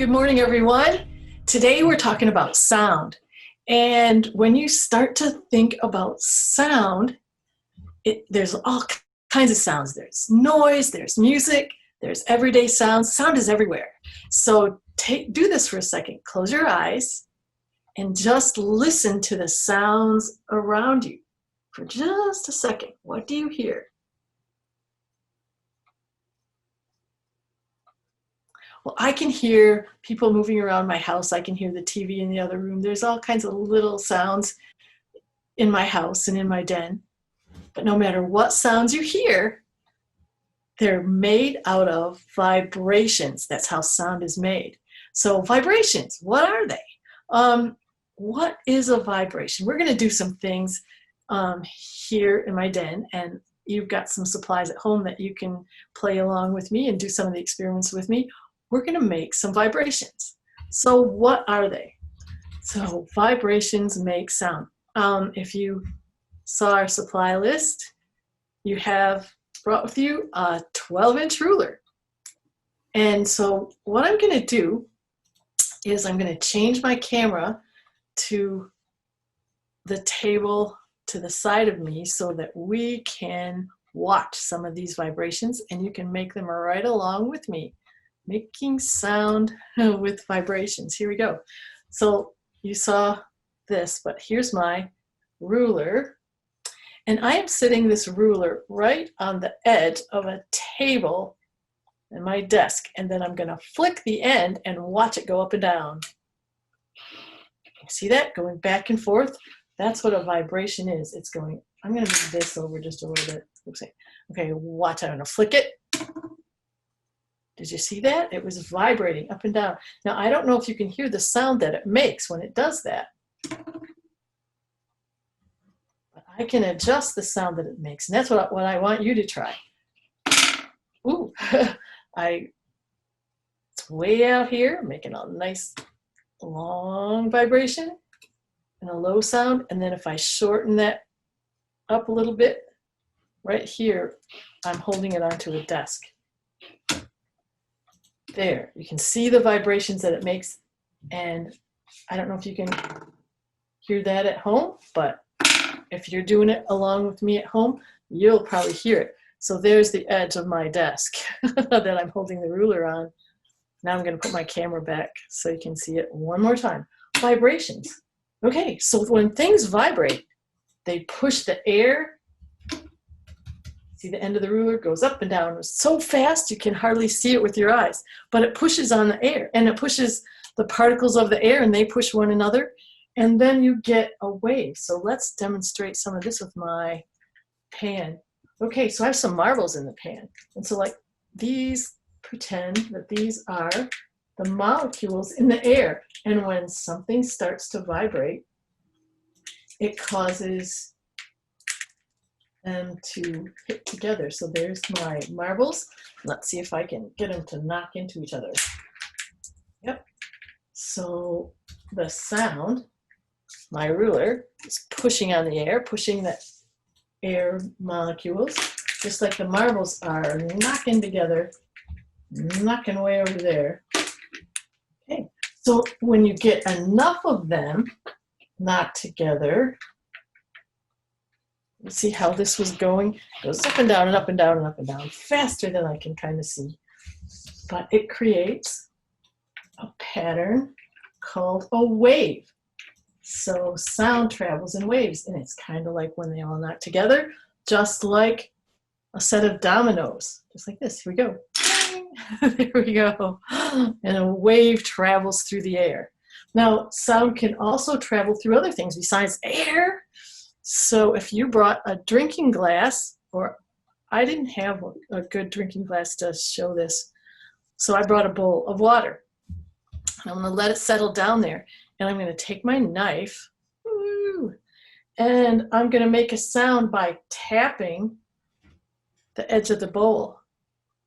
Good morning, everyone. Today we're talking about sound. And when you start to think about sound, there's all kinds of sounds. There's noise, there's music, there's everyday sounds. Sound is everywhere. So do this for a second. Close your eyes and just listen to the sounds around you for just a second. What do you hear? Well, I can hear people moving around my house. I can hear the TV in the other room. There's all kinds of little sounds in my house and in my den. But no matter what sounds you hear, they're made out of vibrations. That's how sound is made. So vibrations, what are they? What is a vibration? We're going to do some things here in my den, and you've got some supplies at home that you can play along with me and do some of the experiments with me. We're going to make some vibrations. So what are they? So vibrations make sound. If you saw our supply list, you have brought with you a 12-inch ruler. And so what I'm going to do is I'm going to change my camera to the table to the side of me so that we can watch some of these vibrations, and you can make them right along with me. Making sound with vibrations. Here we go. So you saw this, but here's my ruler. And I am sitting this ruler right on the edge of a table in my desk. And then I'm going to flick the end and watch it go up and down. See that? Going back and forth. That's what a vibration is. It's going, I'm going to move this over just a little bit. Okay, watch. I'm going to flick it. Did you see that? It was vibrating up and down. Now, I don't know if you can hear the sound that it makes when it does that. But I can adjust the sound that it makes, and that's what I want you to try. Ooh, it's way out here, making a nice long vibration and a low sound. And then if I shorten that up a little bit, right here, I'm holding it onto a desk. There, you can see the vibrations that it makes, and I don't know if you can hear that at home, but if you're doing it along with me at home, you'll probably hear it. So there's the edge of my desk that I'm holding the ruler on. Now I'm going to put my camera back so you can see it one more time. Vibrations. Okay, so when things vibrate, they push the air. See, the end of the ruler goes up and down so fast you can hardly see it with your eyes, but it pushes on the air, and it pushes the particles of the air, and they push one another, and then you get a wave. So let's demonstrate some of this with my pan. Okay, so I have some marbles in the pan, and so like these, pretend that these are the molecules in the air, and when something starts to vibrate, it causes them to hit together. So there's my marbles. Let's see if I can get them to knock into each other. Yep. So the sound, my ruler is pushing on the air, pushing the air molecules, just like the marbles are knocking together, knocking way over there. Okay. So when you get enough of them knocked together, you see how this was going? It goes up and down and up and down and up and down, faster than I can kind of see. But it creates a pattern called a wave. So sound travels in waves, and it's kind of like when they all knock together, just like a set of dominoes, just like this. Here we go. There we go. And a wave travels through the air. Now, sound can also travel through other things besides air. So if you brought a drinking glass, or I didn't have a good drinking glass to show this, so I brought a bowl of water. I'm going to let it settle down there, and I'm going to take my knife, and I'm going to make a sound by tapping the edge of the bowl,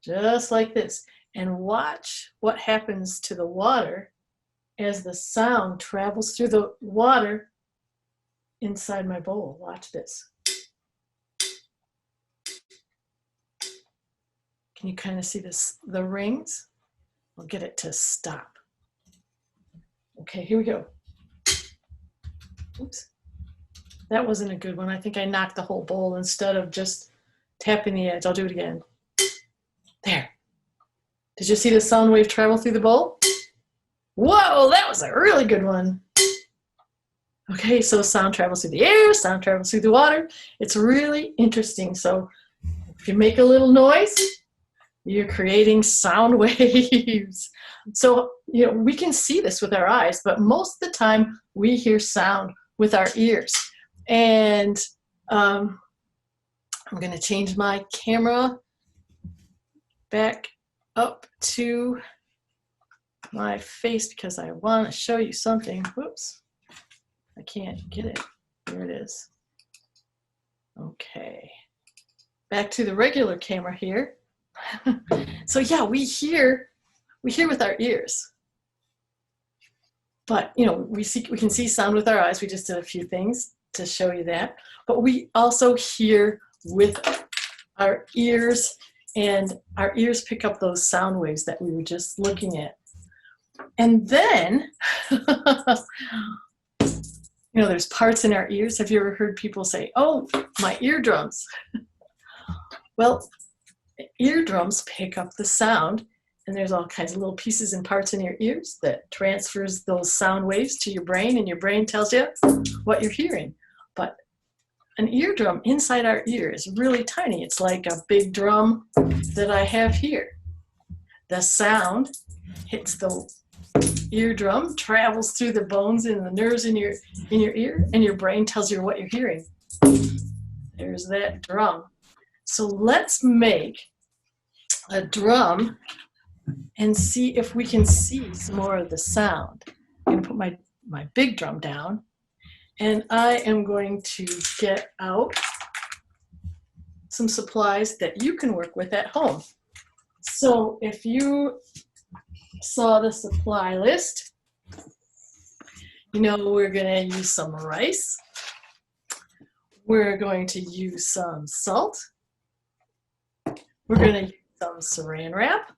just like this, and watch what happens to the water as the sound travels through the water inside my bowl. Watch this. Can you kind of see this? The rings? I'll get it to stop. Okay, here we go. Oops. That wasn't a good one. I think I knocked the whole bowl instead of just tapping the edge. I'll do it again. There. Did you see the sound wave travel through the bowl? Whoa, that was a really good one. Okay, so sound travels through the air, sound travels through the water. It's really interesting. So if you make a little noise, you're creating sound waves. So, you know, we can see this with our eyes, but most of the time we hear sound with our ears. And I'm going to change my camera back up to my face because I want to show you something. Whoops, I can't get it. There it is. Okay, back to the regular camera here. So yeah, we hear with our ears, but you know, we can see sound with our eyes. We just did a few things to show you that, but we also hear with our ears, and our ears pick up those sound waves that we were just looking at. And then you know, there's parts in our ears. Have you ever heard people say, oh, my eardrums? Well, eardrums pick up the sound, and there's all kinds of little pieces and parts in your ears that transfers those sound waves to your brain, and your brain tells you what you're hearing. But an eardrum inside our ear is really tiny. It's like a big drum that I have here. The sound hits the eardrum, travels through the bones and the nerves in your ear, and your brain tells you what you're hearing. There's that drum. So let's make a drum and see if we can see some more of the sound. I'm going to put my big drum down, and I am going to get out some supplies that you can work with at home. So if you saw the supply list, you know we're going to use some rice. We're going to use some salt. We're going to use some Saran wrap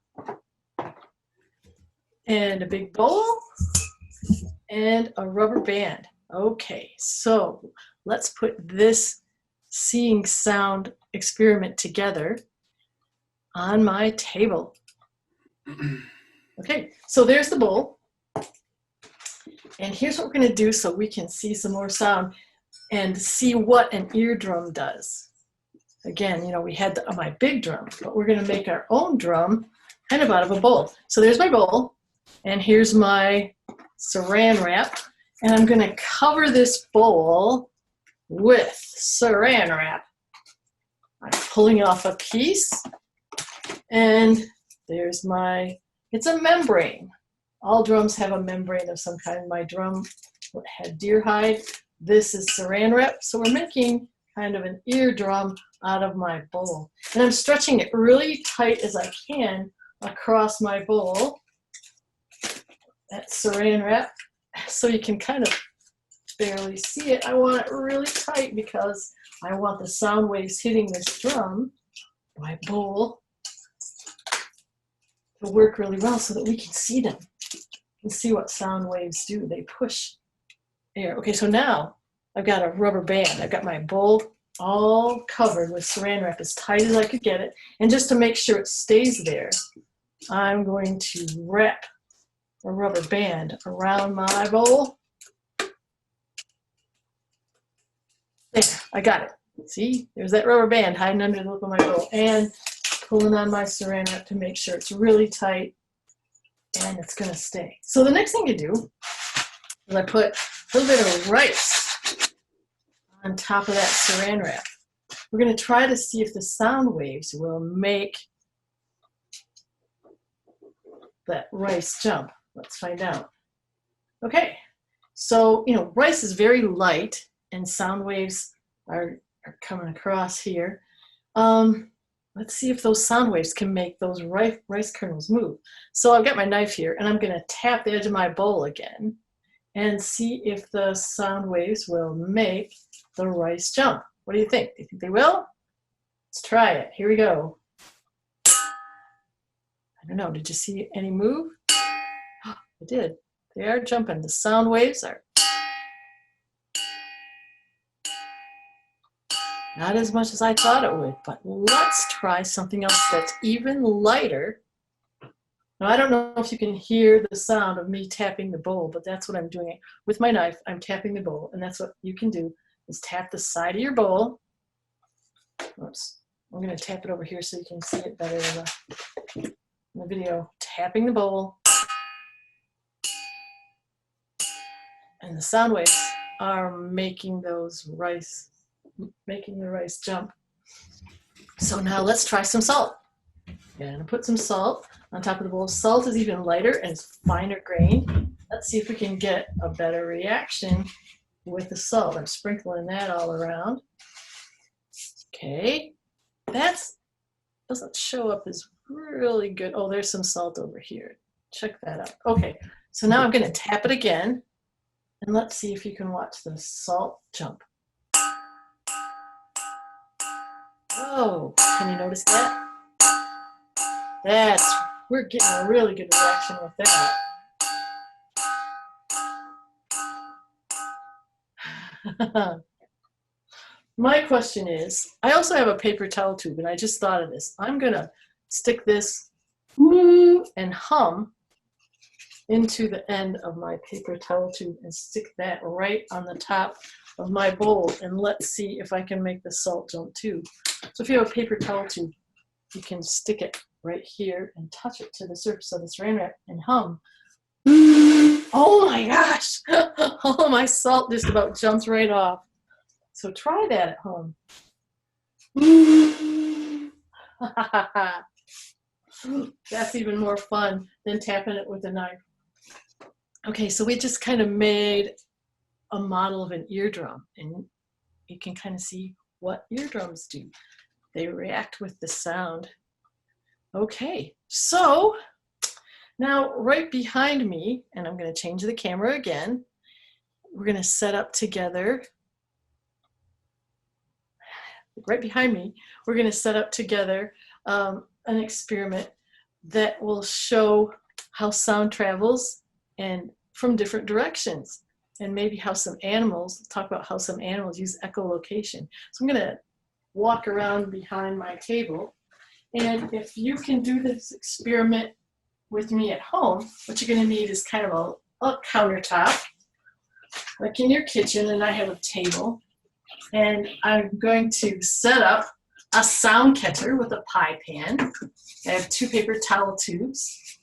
and a big bowl and a rubber band. Okay, so let's put this seeing sound experiment together on my table. Okay, so there's the bowl. And here's what we're going to do so we can see some more sound and see what an eardrum does. Again, you know, we had my big drum, but we're going to make our own drum kind of out of a bowl. So there's my bowl, and here's my Saran wrap, and I'm going to cover this bowl with Saran wrap. I'm pulling off a piece, and there's it's a membrane. All drums have a membrane of some kind. My drum had deer hide. This is Saran wrap, so we're making kind of an eardrum out of my bowl. And I'm stretching it really tight as I can across my bowl. That's Saran wrap, so you can kind of barely see it. I want it really tight because I want the sound waves hitting this drum, my bowl, to work really well so that we can see them and see what sound waves do. They push air. Okay, so now I've got a rubber band. I've got my bowl all covered with Saran wrap as tight as I could get it. And just to make sure it stays there, I'm going to wrap a rubber band around my bowl. There, I got it. See, there's that rubber band hiding under the lip of my bowl, and pulling on my Saran wrap to make sure it's really tight and it's going to stay. So the next thing you do is I put a little bit of rice on top of that Saran wrap. We're going to try to see if the sound waves will make that rice jump. Let's find out. Okay, so you know, rice is very light and sound waves are coming across here. Let's see if those sound waves can make those rice kernels move. So I've got my knife here, and I'm going to tap the edge of my bowl again and see if the sound waves will make the rice jump. What do you think? Do you think they will? Let's try it. Here we go. I don't know. Did you see any move? I did. They are jumping. The sound waves are not as much as I thought it would, but let's try something else that's even lighter. Now, I don't know if you can hear the sound of me tapping the bowl, but that's what I'm doing. With my knife, I'm tapping the bowl, and that's what you can do, is tap the side of your bowl. Oops. I'm going to tap it over here so you can see it better in the video. Tapping the bowl. And the sound waves are making the rice jump. So now let's try some salt. I'm going to put some salt on top of the bowl. Salt is even lighter and it's finer grained. Let's see if we can get a better reaction with the salt. I'm sprinkling that all around. Okay, that doesn't show up as really good. Oh, there's some salt over here. Check that out. Okay, so now I'm going to tap it again, and let's see if you can watch the salt jump. Oh, can you notice that? We're getting a really good reaction with that. My question is, I also have a paper towel tube, and I just thought of this. I'm going to stick this and hum into the end of my paper towel tube and stick that right on the top of my bowl, and let's see if I can make the salt jump too. So if you have a paper towel tube, you can stick it right here and touch it to the surface of the saran wrap and hum. Oh my gosh! All my salt just about jumped right off. So try that at home. That's even more fun than tapping it with a knife. Okay, so we just kind of made a model of an eardrum, and you can kind of see what eardrums do. They react with the sound. Okay, so now right behind me, and I'm going to change the camera again, we're going to set up together. Right behind me, we're going to set up together an experiment that will show how sound travels and from different directions, and maybe how some animals, talk about how some animals use echolocation. So I'm going to walk around behind my table, and if you can do this experiment with me at home, what you're going to need is kind of a countertop, like in your kitchen, and I have a table. And I'm going to set up a sound catcher with a pie pan. I have 2 paper towel tubes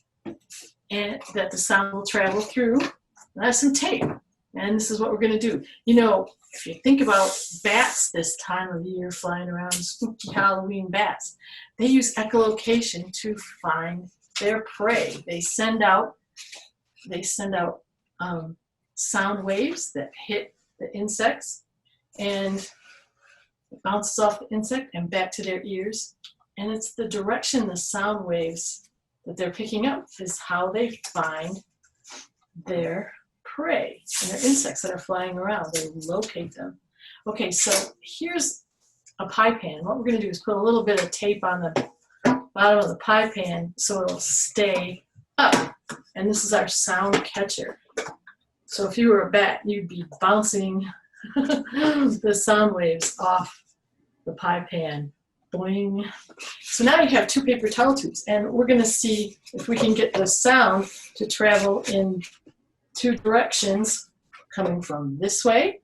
and that the sound will travel through. And I have some tape. And this is what we're going to do. You know, if you think about bats this time of year flying around, spooky Halloween bats, they use echolocation to find their prey. They send out sound waves that hit the insects, and it bounces off the insect and back to their ears. And it's the direction the sound waves that they're picking up is how they find their prey and their insects that are flying around. They locate them. Okay, so here's a pie pan. What we're going to do is put a little bit of tape on the bottom of the pie pan so it'll stay up. And this is our sound catcher. So if you were a bat, you'd be bouncing the sound waves off the pie pan. Boing. So now you have 2 paper towel tubes, and we're going to see if we can get the sound to travel in 2 directions, coming from this way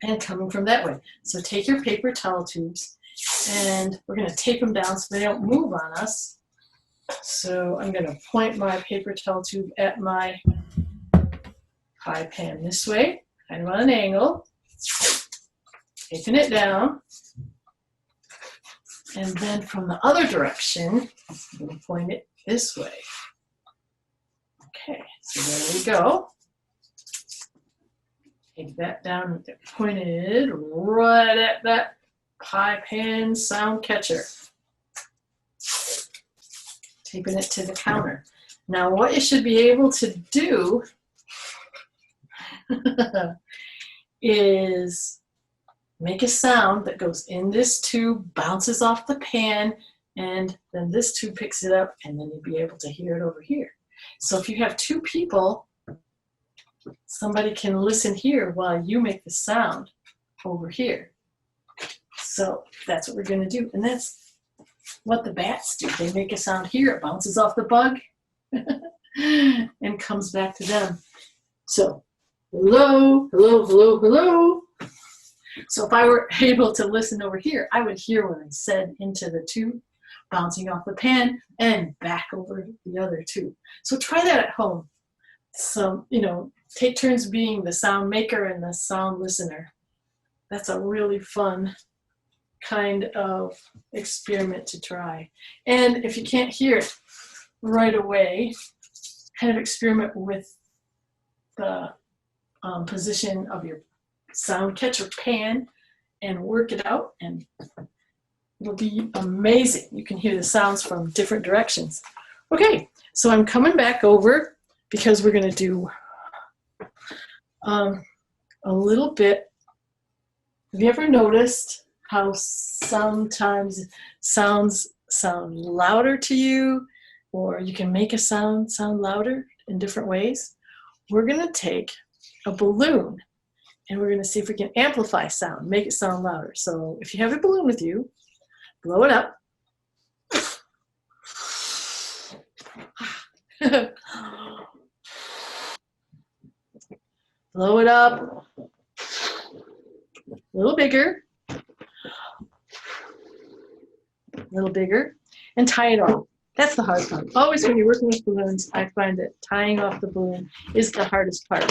and coming from that way. So take your paper towel tubes, and we're going to tape them down so they don't move on us. So I'm going to point my paper towel tube at my pie pan this way, kind of on an angle, taping it down, and then from the other direction, I'm going to point it this way. Okay, so there we go. Take that down, pointed right at that pie pan sound catcher. Taping it to the counter. Now what you should be able to do is make a sound that goes in this tube, bounces off the pan, and then this tube picks it up, and then you'll be able to hear it over here. So if you have 2 people somebody can listen here while you make the sound over here. So that's what we're going to do. And that's what the bats do. They make a sound here. It bounces off the bug and comes back to them. So hello, hello, hello, hello. So if I were able to listen over here, I would hear what I said into the tube, bouncing off the pan and back over the other tube. So try that at home. So, you know, take turns being the sound maker and the sound listener. That's a really fun kind of experiment to try. And if you can't hear it right away, kind of experiment with the position of your sound catcher pan and work it out, and it'll be amazing. You can hear the sounds from different directions. Okay, so I'm coming back over because we're going to do a little bit. Have you ever noticed how sometimes sounds sound louder to you, or you can make a sound louder in different ways? We're going to take a balloon and we're going to see if we can amplify sound, make it sound louder. So if you have a balloon with you, blow it up. Blow it up. A little bigger. A little bigger. And tie it off. That's the hard part. Always when you're working with balloons, I find that tying off the balloon is the hardest part.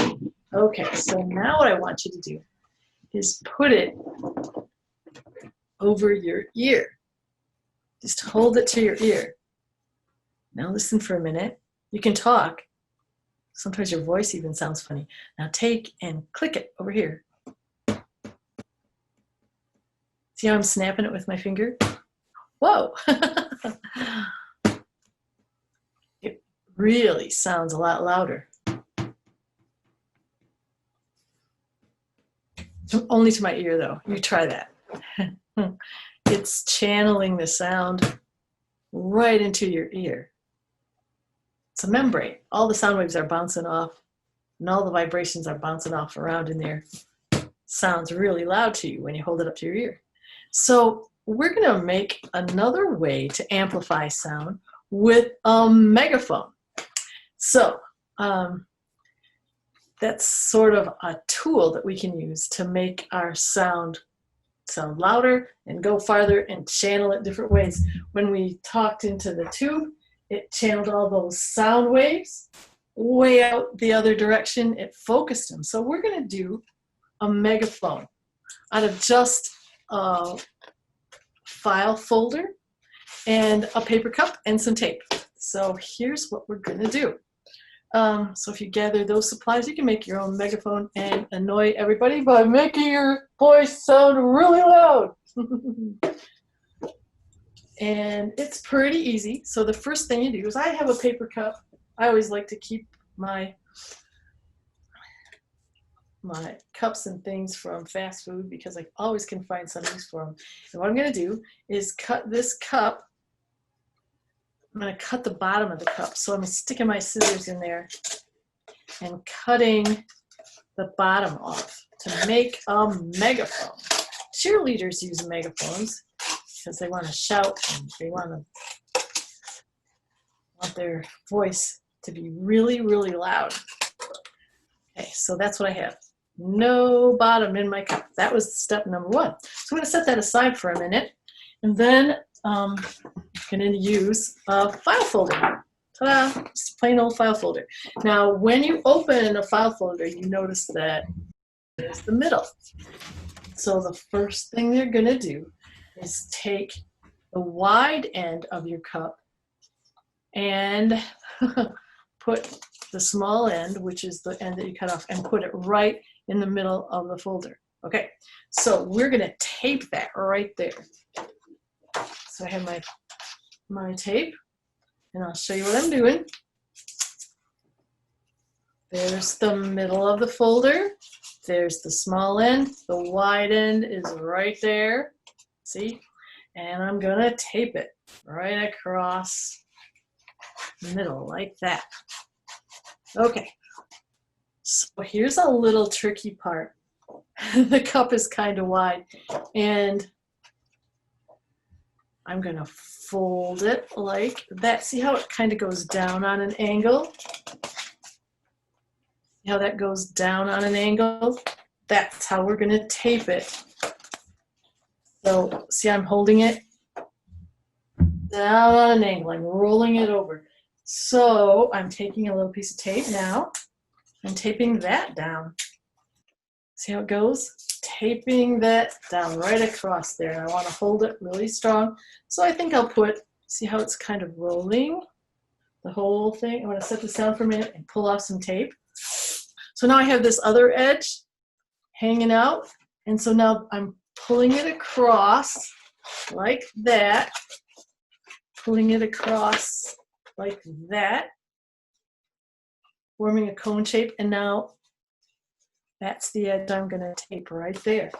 Okay, so now what I want you to do is put it over your ear. Just hold it to your ear. Now listen for a minute. You can talk. Sometimes your voice even sounds funny. Now take and click it over here. See how I'm snapping it with my finger? Whoa! It really sounds a lot louder. Only to my ear though. You try that. It's channeling the sound right into your ear. It's a membrane. All the sound waves are bouncing off and all the vibrations are bouncing off around in there. Sounds really loud to you when you hold it up to your ear. So we're going to make another way to amplify sound with a megaphone. So that's sort of a tool that we can use to make our sound louder and go farther and channel it different ways. When we talked into the tube, it channeled all those sound waves way out the other direction. It focused them. So we're going to do a megaphone out of just a file folder and a paper cup and some tape. So here's what we're going to do. So if you gather those supplies, you can make your own megaphone and annoy everybody by making your voice sound really loud. And it's pretty easy. So the first thing you do is, I have a paper cup. I always like to keep my cups and things from fast food because I always can find some use for them. And what I'm going to do is cut this cup. I'm going to cut the bottom of the cup. So I'm sticking my scissors in there and cutting the bottom off to make a megaphone. Cheerleaders use megaphones because they want to shout and they want their voice to be really, really loud. Okay, so that's what I have. No bottom in my cup. That was step number one. So I'm going to set that aside for a minute, and then I'm going to use a file folder. Ta-da! Just a plain old file folder. Now, when you open a file folder, you notice that there's the middle. So the first thing you're going to do is take the wide end of your cup and put the small end, which is the end that you cut off, and put it right in the middle of the folder. Okay, so we're going to tape that right there. So I have my tape, and I'll show you what I'm doing. There's the middle of the folder. There's the small end. The wide end is right there. See? And I'm going to tape it right across the middle like that. Okay. So here's a little tricky part. The cup is kind of wide, and I'm going to fold it like that. See how it kind of goes down on an angle? See how that goes down on an angle? That's how we're going to tape it. So see, I'm holding it down on an angle. I'm rolling it over. So I'm taking a little piece of tape now. I'm taping that down. See how it goes? Taping that down right across there. And I want to hold it really strong. So I think I'll put, see how it's kind of rolling? The whole thing. I'm going to set this down for a minute and pull off some tape. So now I have this other edge hanging out. And so now I'm pulling it across like that. Pulling it across like that. Forming a cone shape. And now that's the edge I'm going to tape right there.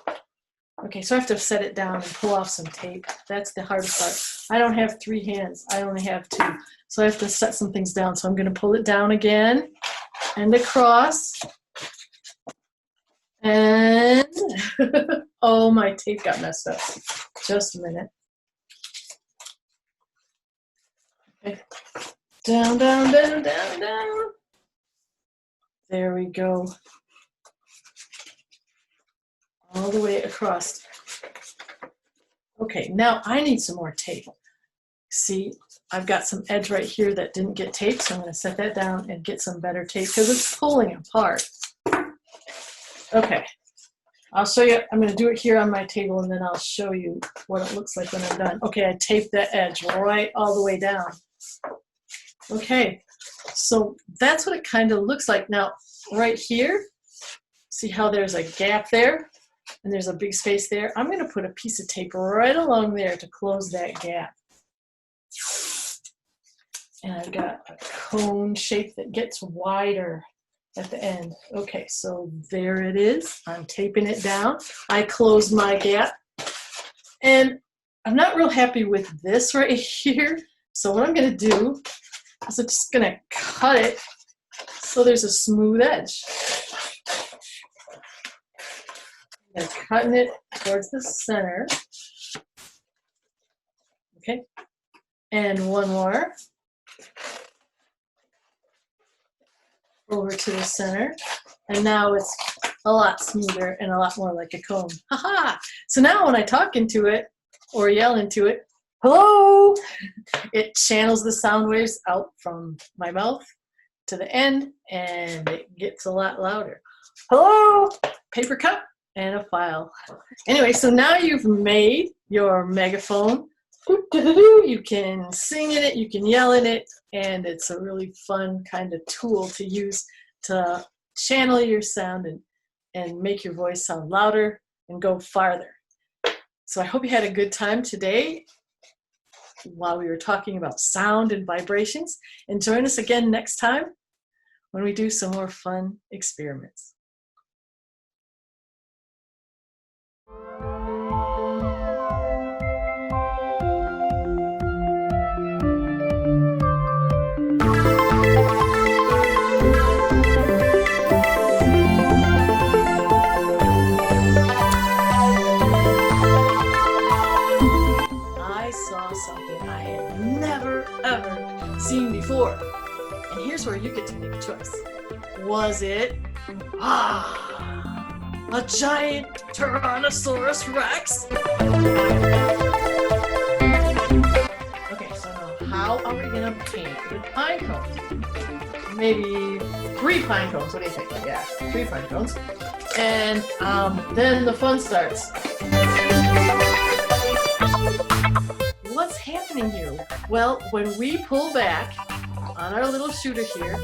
Okay, so I have to set it down and pull off some tape. That's the hardest part. I don't have 3 hands. I only have 2. So I have to set some things down. So I'm going to pull it down again and across. And oh, my tape got messed up. Just a minute. Okay. Down, down, down, down, down. There we go. All the way across. Okay, now I need some more tape. See, I've got some edge right here that didn't get taped, so I'm going to set that down and get some better tape because it's pulling apart. Okay, I'll show you. I'm going to do it here on my table, and then I'll show you what it looks like when I'm done. Okay, I taped that edge right all the way down. Okay, so that's what it kind of looks like. Now, right here, see how there's a gap there? And there's a big space there. I'm going to put a piece of tape right along there to close that gap. And I've got a cone shape that gets wider at the end. Okay, so there it is. I'm taping it down. I closed my gap. And I'm not real happy with this right here. So what I'm going to do is I'm just going to cut it so there's a smooth edge. And cutting it towards the center. Okay, and one more over to the center, and now it's a lot smoother and a lot more like a cone. Haha! So now when I talk into it or yell into it, hello, it channels the sound waves out from my mouth to the end, and it gets a lot louder. Hello, paper cup. And a file. Anyway, so now you've made your megaphone. You can sing in it, you can yell in it, and it's a really fun kind of tool to use to channel your sound and make your voice sound louder and go farther. So I hope you had a good time today while we were talking about sound and vibrations. And join us again next time when we do some more fun experiments. Something I had never ever seen before. And here's where you get to make a choice. Was it a giant Tyrannosaurus Rex? Okay, so now how are we going to paint the pine cones? Maybe 3 pine cones. What do you think? Yeah, 3 pine cones. And then the fun starts. What's happening here? Well, when we pull back on our little shooter here,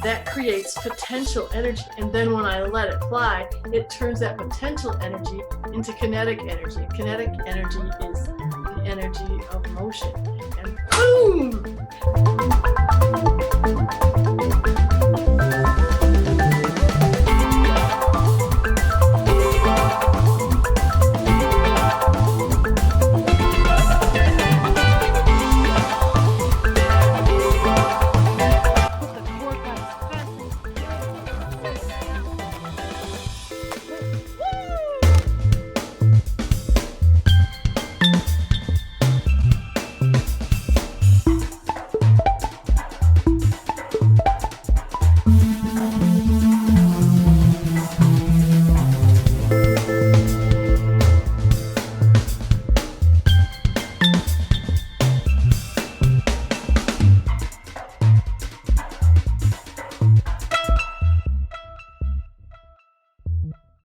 that creates potential energy. And then when I let it fly, it turns that potential energy into kinetic energy. Kinetic energy is the energy of motion. And boom!